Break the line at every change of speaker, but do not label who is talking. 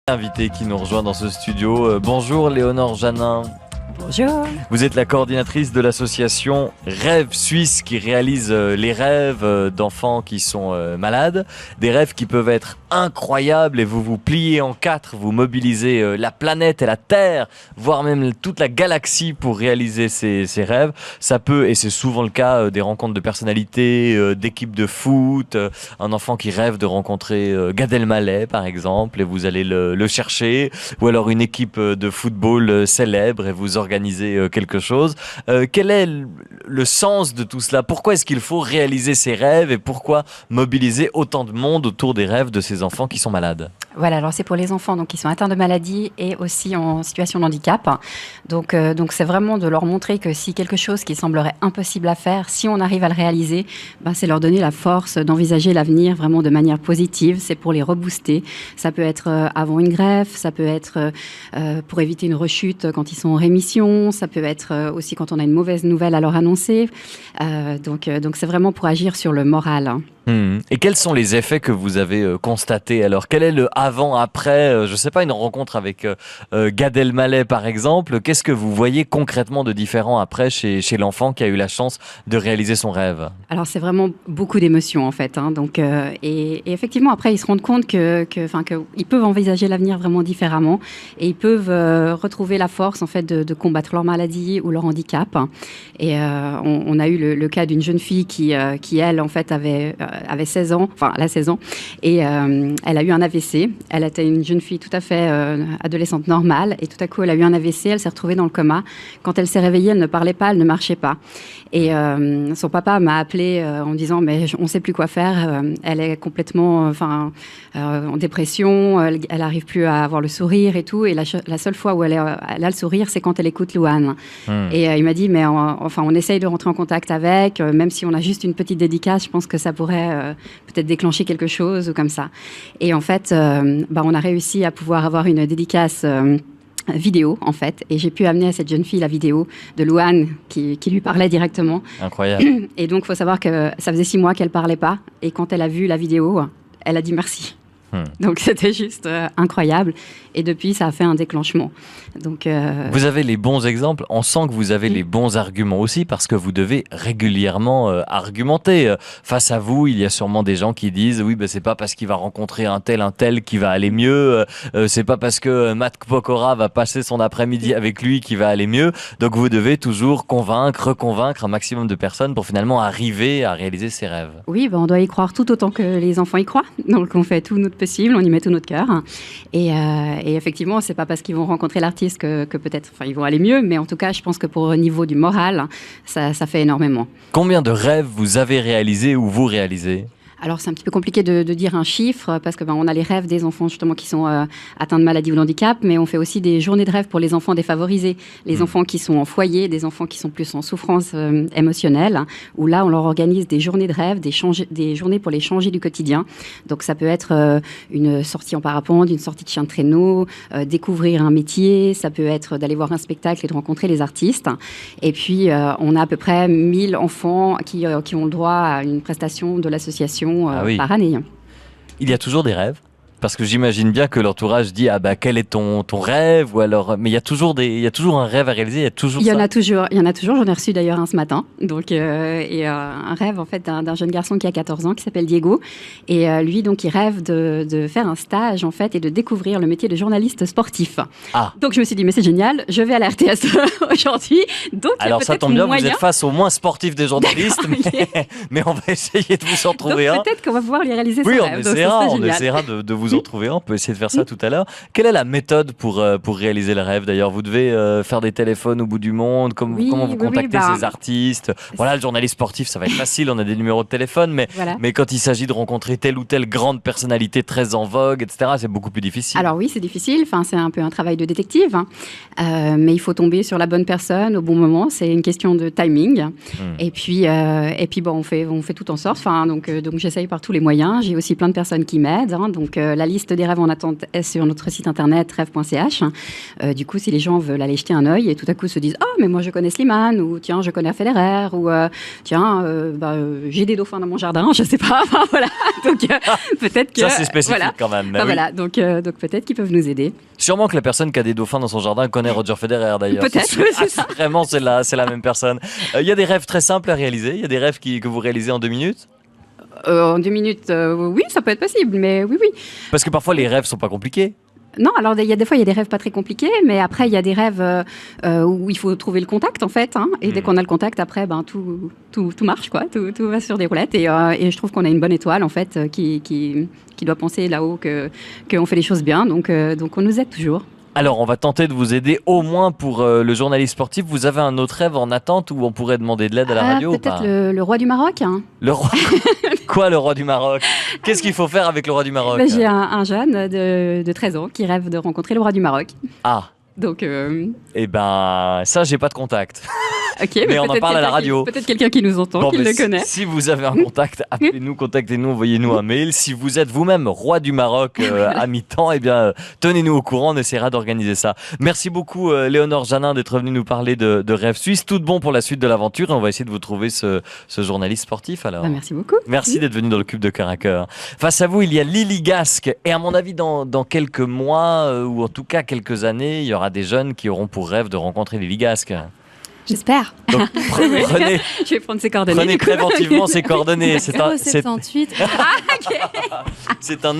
Invité qui nous rejoint dans ce studio. Bonjour Léonore Janin.
Bonjour.
Vous êtes la coordinatrice de l'association Rêve Suisse qui réalise les rêves d'enfants qui sont malades. Des rêves qui peuvent être incroyables et vous vous pliez en quatre, vous mobilisez la planète et la Terre, voire même toute la galaxie pour réaliser ces rêves. Ça peut, et c'est souvent le cas, des rencontres de personnalités, d'équipes de foot, un enfant qui rêve de rencontrer Gad Elmaleh par exemple et vous allez le chercher, ou alors une équipe de football célèbre et vous organisez quelque chose. Quel est le sens de tout cela? Pourquoi est-ce qu'il faut réaliser ces rêves et pourquoi mobiliser autant de monde autour des rêves de ces enfants qui sont malades?
Voilà, alors c'est pour les enfants donc, qui sont atteints de maladie et aussi en situation de handicap. Donc c'est vraiment de leur montrer que si quelque chose qui semblerait impossible à faire, si on arrive à le réaliser, c'est leur donner la force d'envisager l'avenir vraiment de manière positive. C'est pour les rebooster. Ça peut être avant une greffe, ça peut être pour éviter une rechute quand ils sont en rémission, ça peut être aussi quand on a une mauvaise nouvelle à leur annoncer. Donc c'est vraiment pour agir sur le moral.
Et quels sont les effets que vous avez constatés? Alors, quel est le avant-après? Je ne sais pas, une rencontre avec Gad Elmaleh, par exemple. Qu'est-ce que vous voyez concrètement de différent après chez l'enfant qui a eu la chance de réaliser son rêve?
Alors, c'est vraiment beaucoup d'émotions, en fait. Donc, et effectivement, après, ils se rendent compte qu'ils peuvent envisager l'avenir vraiment différemment et ils peuvent retrouver la force, en fait, de combattre leur maladie ou leur handicap. Et on a eu le cas d'une jeune fille qui elle, en fait, avait 16 ans, enfin, elle a 16 ans, et elle a eu un AVC. Elle était une jeune fille tout à fait adolescente normale, et tout à coup, elle a eu un AVC, elle s'est retrouvée dans le coma. Quand elle s'est réveillée, elle ne parlait pas, elle ne marchait pas. Et son papa m'a appelée en disant, mais on ne sait plus quoi faire, elle est complètement en dépression, elle n'arrive plus à avoir le sourire et tout, et la seule fois où elle a le sourire, c'est quand elle écoute Louane. Et il m'a dit, mais on essaye de rentrer en contact avec, même si on a juste une petite dédicace, je pense que ça pourrait peut-être déclencher quelque chose ou comme ça. Et en fait, on a réussi à pouvoir avoir une dédicace vidéo, en fait, et j'ai pu amener à cette jeune fille la vidéo de Louane qui lui parlait directement.
Incroyable.
Et donc, il faut savoir que ça faisait 6 mois qu'elle parlait pas, et quand elle a vu la vidéo, elle a dit merci. Donc c'était juste incroyable, et depuis ça a fait un déclenchement. Donc
vous avez les bons exemples, on sent que vous avez les bons arguments aussi parce que vous devez régulièrement argumenter. Face à vous, il y a sûrement des gens qui disent oui, c'est pas parce qu'il va rencontrer un tel qui va aller mieux, c'est pas parce que Matt Pokora va passer son après-midi avec lui qui va aller mieux. Donc vous devez toujours reconvaincre un maximum de personnes pour finalement arriver à réaliser ses rêves.
Oui, on doit y croire tout autant que les enfants y croient. Donc on fait tout notre possible, on y met tout notre cœur. Et effectivement, c'est pas parce qu'ils vont rencontrer l'artiste que peut-être, ils vont aller mieux, mais en tout cas, je pense que pour le niveau du moral, ça fait énormément.
Combien de rêves vous avez réalisés ou vous réalisez ?
Alors, c'est un petit peu compliqué de dire un chiffre parce que on a les rêves des enfants justement qui sont atteints de maladie ou de handicap, mais on fait aussi des journées de rêve pour les enfants défavorisés, les enfants qui sont en foyer, des enfants qui sont plus en souffrance émotionnelle, où là, on leur organise des journées de rêve, des journées pour les changer du quotidien. Donc, ça peut être une sortie en parapente, une sortie de chien de traîneau, découvrir un métier, ça peut être d'aller voir un spectacle et de rencontrer les artistes. Et puis, on a à peu près 1000 enfants qui ont le droit à une prestation de l'association par année.
Il y a toujours des rêves? Parce que j'imagine bien que l'entourage dit quel est ton rêve, ou alors mais il y a toujours un rêve à réaliser, il y en a toujours.
J'en ai reçu d'ailleurs un ce matin. Donc un rêve en fait d'un jeune garçon qui a 14 ans qui s'appelle Diego, et lui donc il rêve de faire un stage en fait et de découvrir le métier de journaliste sportif. Donc je me suis dit mais c'est génial, je vais à la RTS aujourd'hui. Donc
alors ça tombe bien, vous êtes face au moins sportif des journalistes, mais on va essayer de vous en trouver un.
Peut-être qu'on va pouvoir lui réaliser son rêve.
On essaiera de vous en trouver un. On peut essayer de faire ça tout à l'heure. Quelle est la méthode pour réaliser le rêve d'ailleurs? Vous devez faire des téléphones au bout du monde. Comment vous contactez ces artistes? Voilà, le journaliste sportif, ça va être facile. On a des numéros de téléphone, mais quand il s'agit de rencontrer telle ou telle grande personnalité très en vogue, etc., c'est beaucoup plus difficile.
Alors oui, c'est difficile. C'est un peu un travail de détective, mais il faut tomber sur la bonne personne au bon moment. C'est une question de timing. Et puis on fait tout en sorte. Donc j'essaye par tous les moyens. J'ai aussi plein de personnes qui m'aident. Donc la liste des rêves en attente est sur notre site internet rêve.ch. Du coup, si les gens veulent aller jeter un œil et tout à coup se disent « Ah, mais moi je connais Slimane » ou « Tiens, je connais Federer » ou « Tiens, j'ai des dauphins dans mon jardin », je sais pas. Enfin, voilà. Donc peut-être que...
Ça, c'est spécifique quand même.
Enfin, voilà. Donc peut-être qu'ils peuvent nous aider.
Sûrement que la personne qui a des dauphins dans son jardin connaît Roger Federer d'ailleurs.
Peut-être, c'est ça.
Vraiment, c'est la même personne. Il y a des rêves très simples à réaliser. Il y a des rêves que vous réalisez en 2 minutes.
En 2 minutes, oui, ça peut être possible, mais oui.
Parce que parfois les rêves sont pas compliqués.
Non, alors il y a des fois il y a des rêves pas très compliqués, mais après il y a des rêves où il faut trouver le contact en fait, hein, et dès qu'on a le contact après, tout marche quoi, tout va sur des roulettes et je trouve qu'on a une bonne étoile en fait qui doit penser là-haut qu'on fait les choses bien, donc on nous aide toujours.
Alors, on va tenter de vous aider au moins pour le journaliste sportif. Vous avez un autre rêve en attente où on pourrait demander de l'aide à la radio ou pas?
Peut-être le roi du Maroc. Hein.
Le roi Quoi, le roi du Maroc? Qu'est-ce qu'il faut faire avec le roi du Maroc?
J'ai un jeune de 13 ans qui rêve de rencontrer le roi du Maroc.
Ah.
Donc,
Eh ben, ça, j'ai pas de contact.
Okay,
mais on en parle à la radio.
Peut-être quelqu'un qui nous entend, qui le connaît.
Si vous avez un contact, appelez-nous, contactez-nous, envoyez-nous un mail. Si vous êtes vous-même roi du Maroc à mi-temps, eh bien, tenez-nous au courant, on essaiera d'organiser ça. Merci beaucoup, Léonore Janin, d'être venue nous parler de Rêve Suisse. Tout de bon pour la suite de l'aventure et on va essayer de vous trouver ce journaliste sportif. Alors.
Merci beaucoup.
Merci d'être venu dans le Cube de Cœur à Cœur. Face à vous, il y a Lily Gasque. Et à mon avis, dans quelques mois, ou en tout cas quelques années, il y aura des jeunes qui auront pour rêve de rencontrer Lily Gasque.
J'espère.
Donc, prenez,
je vais prendre ses coordonnées.
Prenez préventivement ses coordonnées.
C'est un...
C'est un